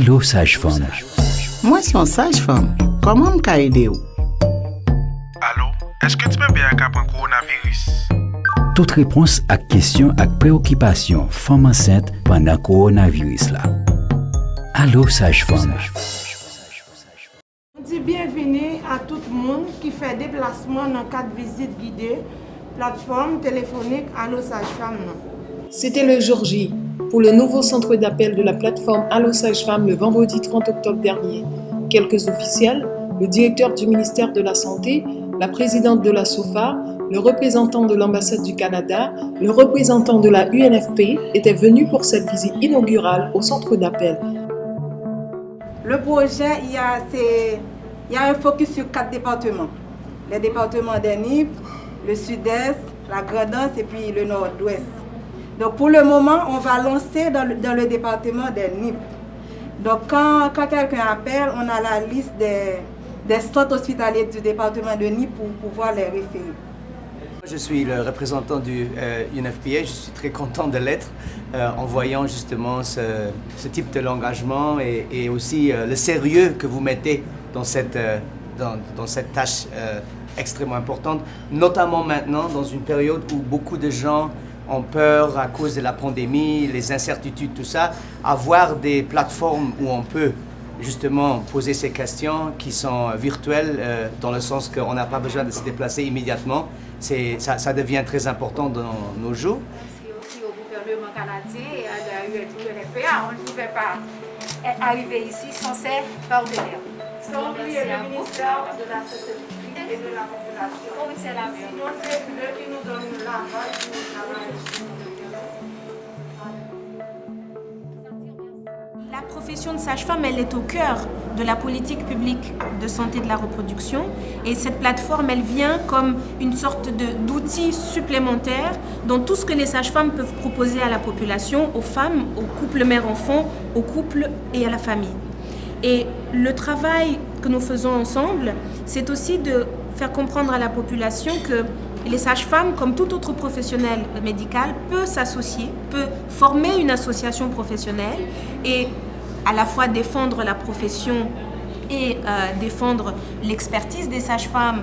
Allô, sage-femme. Moi, son sage-femme. Comment me aider? Allô, est-ce que tu peux bien capter le coronavirus? Toute réponse à question et préoccupation femme enceinte pendant le coronavirus là. Allô, sage-femme. On dit bienvenue à tout le monde qui fait déplacement dans le cadre de visite guidée, plateforme téléphonique Allô Sage-Femme. C'était le jour J pour le nouveau centre d'appel de la plateforme Allô Sage-Femme le vendredi 30 octobre dernier. Quelques officiels, le directeur du ministère de la Santé, la présidente de la SOFA, le représentant de l'ambassade du Canada, le représentant de la UNFP étaient venus pour cette visite inaugurale au centre d'appel. Le projet, il y a un focus sur 4 départements. Les départements des NIP, le sud-est, la Grande-Anse et puis le nord-ouest. Donc pour le moment, on va lancer dans le département des NIP. Donc quand quelqu'un appelle, on a la liste des centres hospitaliers du département de NIP pour pouvoir les référer. Je suis le représentant du UNFPA, je suis très content de l'être en voyant justement ce type de l'engagement et aussi le sérieux que vous mettez dans cette tâche extrêmement importante, notamment maintenant dans une période où beaucoup de gens ont peur à cause de la pandémie, les incertitudes, tout ça. Avoir des plateformes où on peut justement poser ces questions qui sont virtuelles dans le sens qu'on n'a pas besoin de se déplacer immédiatement, ça devient très important dans nos jours. Merci aussi au gouvernement canadien et à la UNFPA. On ne pouvait pas arriver ici sans ces partenaires. Sans oublier le ministère de la Santé et de la Population. Oui, c'est la même. Sinon, c'est eux qui nous donnent l'aval pour le travail. La profession de sage-femme, elle est au cœur de la politique publique de santé de la reproduction. Et cette plateforme, elle vient comme une sorte d'outil supplémentaire dans tout ce que les sages-femmes peuvent proposer à la population, aux femmes, aux couples mère-enfant, aux couples et à la famille. Et le travail que nous faisons ensemble, c'est aussi de faire comprendre à la population que les sages-femmes, comme tout autre professionnel médical, peut s'associer, peut former une association professionnelle et à la fois défendre la profession et défendre l'expertise des sages-femmes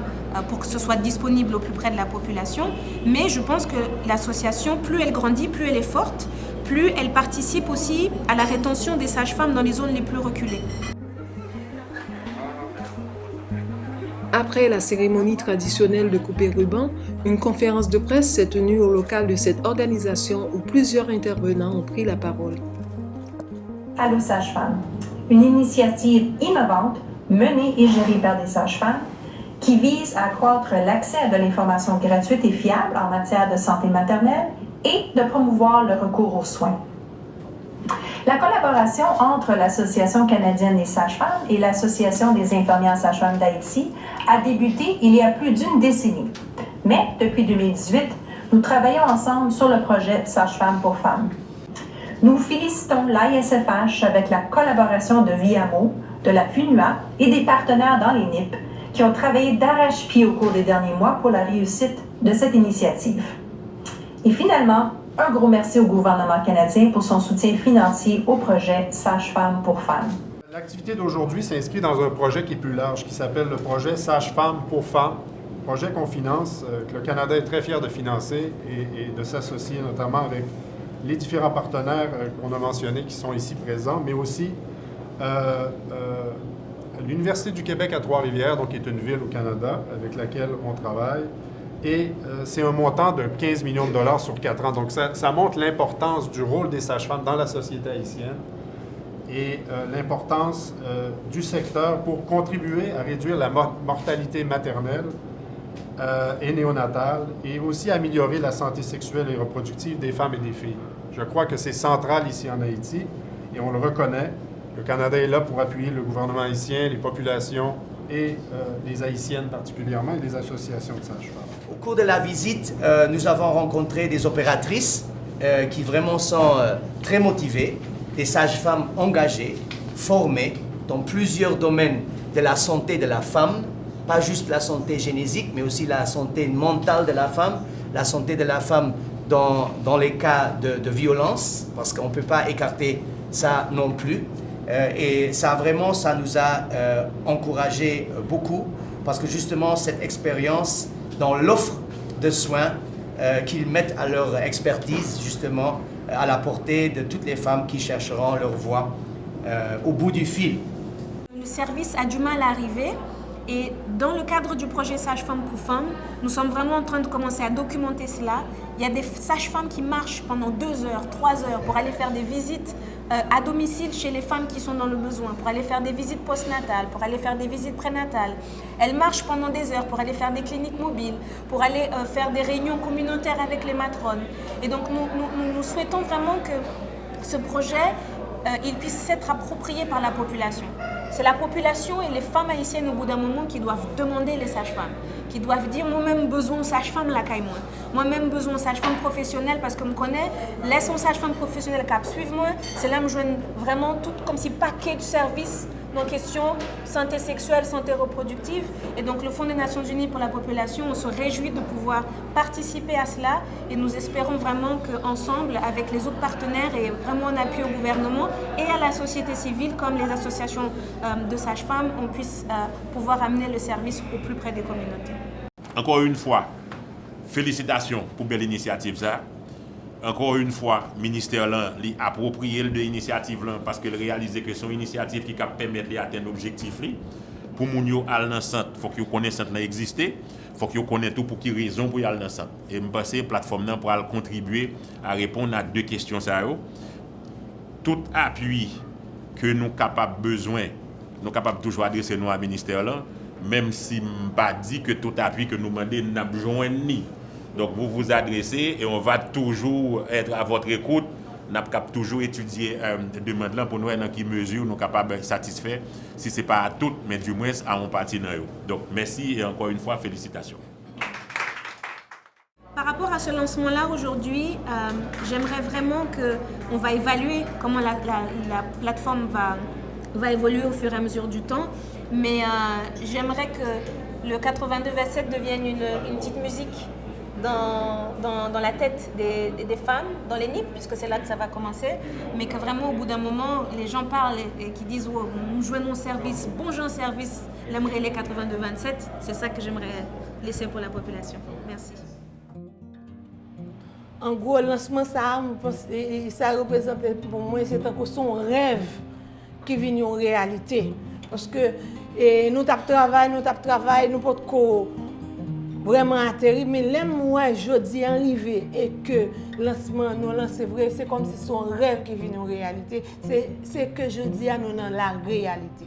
pour que ce soit disponible au plus près de la population. Mais je pense que l'association, plus elle grandit, plus elle est forte, plus elle participe aussi à la rétention des sages-femmes dans les zones les plus reculées. Après la cérémonie traditionnelle de couper ruban, une conférence de presse s'est tenue au local de cette organisation où plusieurs intervenants ont pris la parole. Allô Sage-Femme, une initiative innovante menée et gérée par des sages-femmes qui vise à accroître l'accès à de l'information gratuite et fiable en matière de santé maternelle et de promouvoir le recours aux soins. La collaboration entre l'Association canadienne des sages-femmes et l'Association des infirmières sages-femmes d'Haïti a débuté il y a plus d'une décennie. Mais depuis 2018, nous travaillons ensemble sur le projet Sage-Femmes pour femmes. Nous félicitons l'ISFH avec la collaboration de VIAMO, de la FUNUA et des partenaires dans les NIP qui ont travaillé d'arrache-pied au cours des derniers mois pour la réussite de cette initiative. Et finalement, un gros merci au gouvernement canadien pour son soutien financier au projet Sage-Femmes pour femmes. L'activité d'aujourd'hui s'inscrit dans un projet qui est plus large, qui s'appelle le projet Sage-Femmes pour femmes, projet qu'on finance, que le Canada est très fier de financer et de s'associer notamment avec les différents partenaires qu'on a mentionnés qui sont ici présents, mais aussi l'Université du Québec à Trois-Rivières, donc qui est une ville au Canada avec laquelle on travaille. Et c'est un montant de 15 millions de dollars sur 4 ans. Donc, ça montre l'importance du rôle des sages-femmes dans la société haïtienne et l'importance du secteur pour contribuer à réduire la mortalité maternelle et néonatale et aussi améliorer la santé sexuelle et reproductive des femmes et des filles. Je crois que c'est central ici en Haïti et on le reconnaît. Le Canada est là pour appuyer le gouvernement haïtien, les populations et les Haïtiennes particulièrement et les associations de sages-femmes. Au cours de la visite, nous avons rencontré des opératrices qui vraiment sont très motivées, des sages-femmes engagées, formées dans plusieurs domaines de la santé de la femme, pas juste la santé génésique, mais aussi la santé mentale de la femme, la santé de la femme dans les cas de violence, parce qu'on ne peut pas écarter ça non plus. Et ça nous a encouragé beaucoup parce que justement cette expérience dans l'offre de soins qu'ils mettent à leur expertise justement à la portée de toutes les femmes qui chercheront leur voie au bout du fil. Le service a du mal à arriver. Et dans le cadre du projet Sage-Femme pour Femmes, nous sommes vraiment en train de commencer à documenter cela. Il y a des sages-femmes qui marchent pendant 2 heures, 3 heures pour aller faire des visites à domicile chez les femmes qui sont dans le besoin, pour aller faire des visites postnatales, pour aller faire des visites prénatales. Elles marchent pendant des heures pour aller faire des cliniques mobiles, pour aller faire des réunions communautaires avec les matrones. Et donc nous souhaitons vraiment que ce projet il puisse s'être approprié par la population. C'est la population et les femmes haïtiennes au bout d'un moment qui doivent demander les sages-femmes, qui doivent dire moi-même besoin de sage-femme la caille moi-même besoin de sage-femme professionnelle parce que je me connais, laisse une sage-femme professionnelle qui suivre moi, c'est là que je joue vraiment tout comme si paquet de services dans question santé sexuelle, santé reproductive. Et donc le Fonds des Nations Unies pour la population, on se réjouit de pouvoir participer à cela et nous espérons vraiment qu'ensemble, avec les autres partenaires et vraiment en appui au gouvernement et à la société civile comme les associations de sages-femmes, on puisse pouvoir amener le service au plus près des communautés. Encore une fois, félicitations pour belle initiative ça. Encore une fois, le ministère l'a approprié de l'initiative parce qu'il réalise que son initiative qui permet d'atteindre l'objectif. Pour les gens qui aller dans le centre, il faut qu'ils connaissent que le centre existe. Il faut qu'ils connaissent tout pour quelle raison pour aller dans le centre. Et je pense que la plateforme pour contribuer à répondre à 2 questions. Tout appui que nous avons besoin, nous sommes capables toujours adresser nous au ministère, même si je ne pas dit que tout appui que nous demandons, nous n'avons besoin ni. Donc vous vous adressez et on va toujours être à votre écoute. Nous avons toujours étudier des demandes pour nous dans quelle mesure nous sommes capables de satisfaire, si ce n'est pas à toutes, mais du moins à un parti. Donc merci et encore une fois, félicitations. Par rapport à ce lancement-là aujourd'hui, j'aimerais vraiment qu'on va évaluer comment la plateforme va évoluer au fur et à mesure du temps. Mais j'aimerais que le 82-27 devienne une petite musique dans la tête des femmes, dans les NIP, puisque c'est là que ça va commencer, mais que vraiment au bout d'un moment, les gens parlent et qui disent oh, nous jouons mon service, bon genre service, l'aimerait les 82-27, c'est ça que j'aimerais laisser pour la population. Merci. En gros, le lancement, ça représente pour moi, c'est encore son rêve qui vient en réalité. Parce que nous travaillons, nous pouvons vraiment atterrir, mais l'aime moi jeudi arrivé et que lancement nous lance vrai, c'est comme si son rêve qui vient en réalité. C'est que jeudi nous dans la réalité.